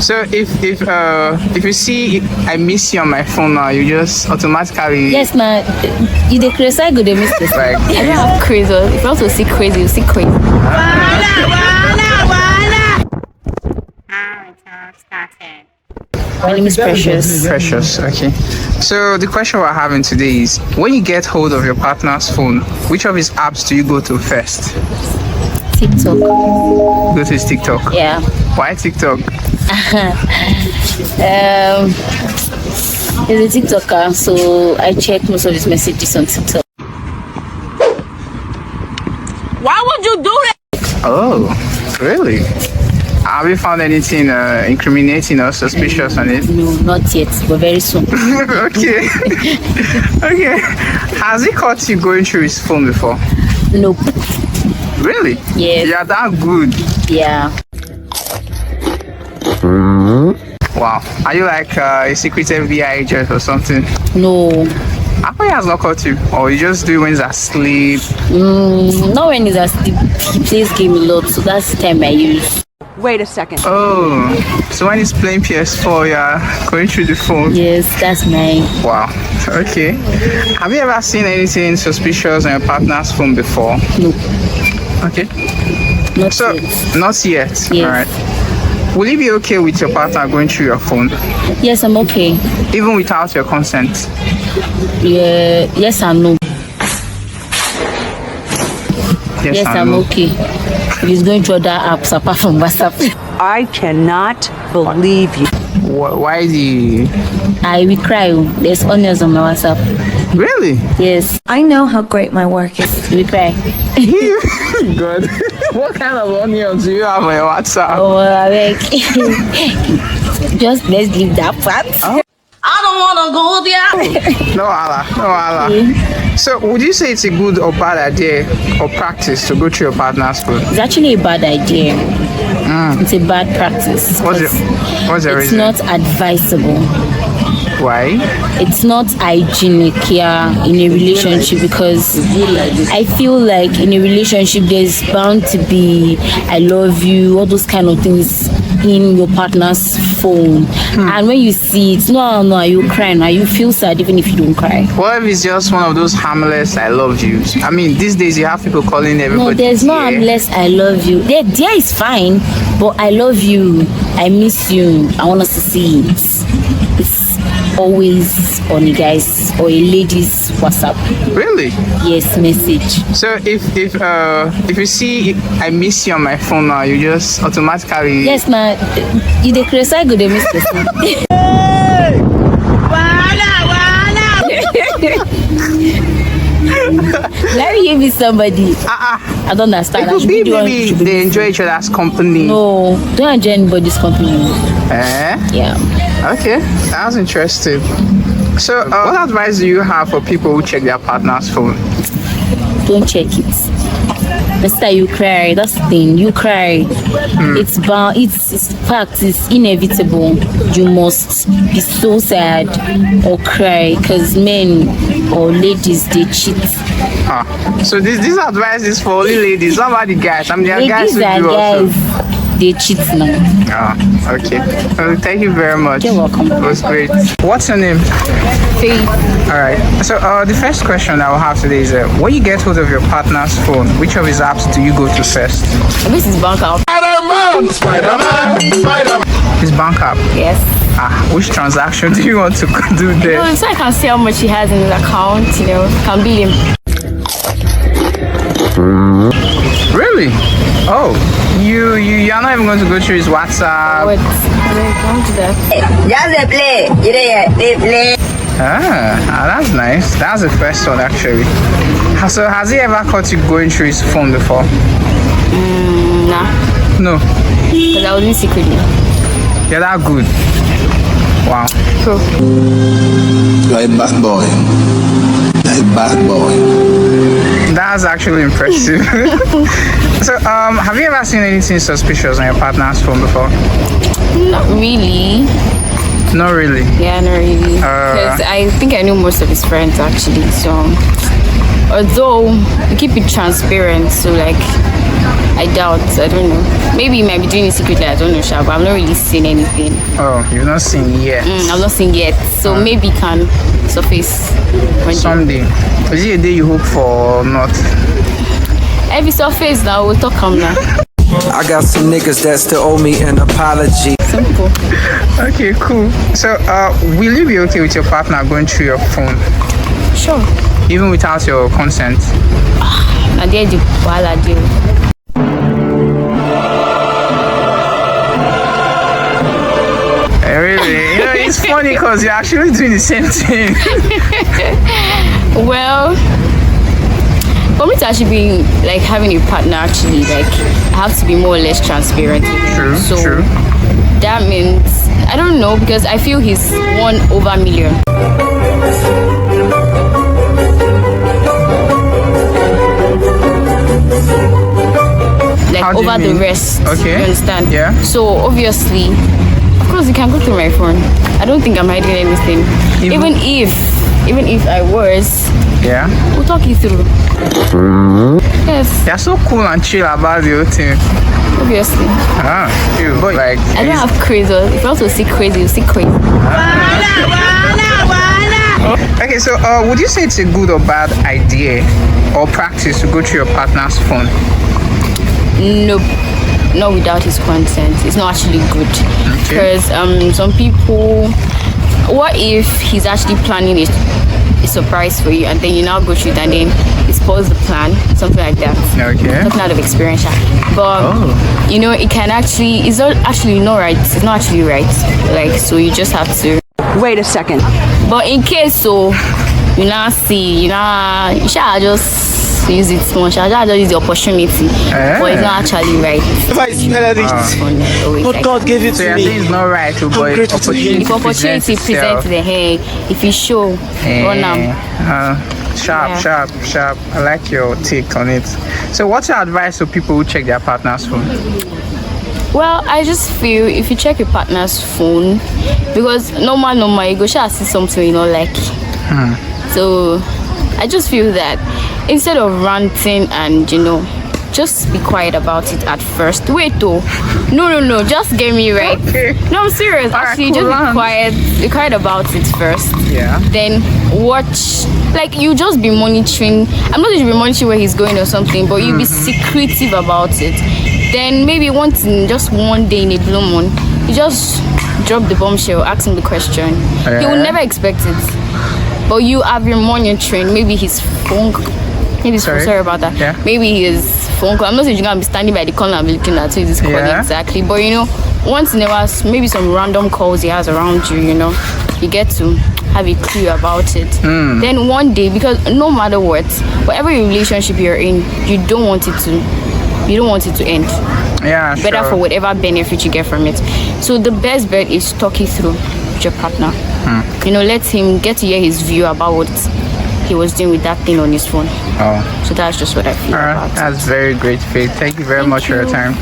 So if you see I miss you on my phone now, you just automatically Yes, man. You the crazy, I go the miss this. like I don't have crazy. If you want to see crazy, you see crazy. My name is Precious. Precious. Okay. So the question we're having today is: when you get hold of your partner's phone, which of his apps do you go to first? TikTok. Go to his TikTok. Yeah. Why TikTok? He's a TikToker, so I check most of his messages on TikTok. Why would you do that? Oh, really? Have you found anything incriminating or suspicious on it? No, not yet, but very soon. Okay. Okay. Has he caught you going through his phone before? Nope. Really? Yes. You're that good. Yeah. Wow. Are you like a secret FBI agent or something? No. How come he has not caught you? Or you just do it when he's asleep? Not when he's asleep. He plays game a lot, so that's the time I use. Wait a second. Oh, so when he's playing PS4, you're going through the phone? Yes, that's mine. Wow. Okay. Have you ever seen anything suspicious on your partner's phone before? No. Okay. Not So, yet. not yet. Yes. All right. Will you be okay with your partner going through your phone, Yes, I'm okay. even without your consent? Yeah, yes and no. Yes, and I'm no. okay. If he's going through other apps apart from WhatsApp. I cannot believe you. Why the... I will cry. There's onions on my WhatsApp. Really? Yes, I know how great my work is. we cry. Good. What kind of onions do you have on your WhatsApp? Oh, like, just let's leave that part. I don't wanna go there. No Allah, no Allah. So would you say it's a good or bad idea or practice to go through your partner's phone? It's actually a bad idea. It's a bad practice. What's the It's reason? not advisable. Why? It's not hygienic, yeah, in a relationship, because I feel like in a relationship there's bound to be I love you, all those kind of things in your partner's phone. And when you see it, no, are you crying? Are you feel sad even if you don't cry? What if it's just one of those harmless I love yous? I mean, these days you have people calling everybody. No, there's no dear. unless I love you. There is fine, but I love you, I miss you, I want us to see it. It's always on a guy's or a lady's WhatsApp. Really? Yes, message. So if you see I miss you on my phone now, you just automatically... Yes, man. You the crazy, I go the miss this one. Let me give you somebody. I don't understand. It could be the one maybe should be they enjoy each other's company. No, don't enjoy anybody's company. Eh? Yeah. Okay, that's interesting. So, what advice do you have for people who check their partner's phone? Don't check it. Mister, you cry. That's the thing. You cry. It's bound. It's fact. It's inevitable. You must be so sad or cry because men or ladies they cheat. So this advice is for only ladies, not about the guys. I mean, there are guys Ladies who and do also. guys they cheat now. Okay. Well, thank you very much. You're welcome. It was great. What's your name? Faith. All right. So the first question I will have today is: when you get hold of your partner's phone, which of his apps do you go to first? This is bank out. His bank app. Yes. Which transaction do you want to do there? No, so I can see how much he has in his account. Can bill him. Really? Oh, you're not even going to go through his WhatsApp. What? Don't do that. Just play. They play. That's nice. That's the first one actually. So has he ever caught you going through his phone before? Nah. No. Because I was in secretly. You're that good. Wow. You're a bad boy. You're a bad boy. That's actually impressive. So, have you ever seen anything suspicious on your partner's phone before? Not really. Not really. Yeah, not really. Because I think I know most of his friends actually. So, although we keep it transparent, so like I doubt. I don't know. Maybe he might be doing it secretly. I don't know, Sha, but I've not really seen anything. Oh, you've not seen yet. I've not seen yet. So maybe it can surface one day. Someday. Is it a day you hope for or not? If it surface now, we'll talk on now. I got some niggas that still owe me an apology. Simple. Okay, cool. So, will you be okay with your partner going through your phone? Sure. Even without your consent? Now there's the wahala deal. Really? You know, it's funny because you're actually doing the same thing. Well, for me to actually be like having a partner, actually, like I have to be more or less transparent. True, so true. That means I don't know, because I feel he's 1/1,000,000. Like How do you over the mean? rest. Okay. You understand? Yeah. So obviously, of course, you can go through my phone. I don't think I'm hiding anything. Even if I was, Yeah. we'll talk you through. Yes, You're so cool and chill about the whole thing. obviously. You, but like, I don't have crazy. If you want to see crazy, you see crazy. okay, so would you say it's a good or bad idea or practice to go through your partner's phone? Nope, not without his consent. It's not actually good, because some people. What if he's actually planning a surprise for you, and then you now go through it, and then it spoils the plan, something like that. Okay. Talking out of experience, but you know, it can actually. It's not actually not right. It's not actually right. Like, so you just have to. Wait a second. But in case so, you now see, you shall just use it small. Shall just use the opportunity, but it's not actually right. If I smell it, but God gave it So to you're me. saying it's not right to but grateful to him. If opportunity presents the hey, if you show, run am. Sharp. I like your take on it. So what's your advice to people who check their partner's phone? Well, I just feel if you check your partner's phone, because normal, you go shall see something you don't like. So I just feel that instead of ranting and just be quiet about it at first. Wait though. No, just get me right. Okay. No, I'm serious. Actually, cool, just be quiet about it first. Yeah. Then watch, like you just be monitoring. I'm not going to be monitoring where he's going or something, but you be secretive about it. Then maybe just one day in a blue moon, you just drop the bombshell, ask him the question. He will never expect it. But you have your monitoring, maybe his phone. Sorry about that. Yeah. Maybe his phone call. I'm not saying you're gonna be standing by the corner and be looking at who he's calling exactly. But once in a while, maybe some random calls he has around you, you get to have a clue about it. Then one day, because no matter what, whatever relationship you're in, you don't want it to end. Yeah, Better for whatever benefit you get from it. So the best bet is talk it through with your partner. Let him get to hear his view about what he was doing with that thing on his phone. So that's just what I feel about it. That's very great, Faith. Thank you very much for your time.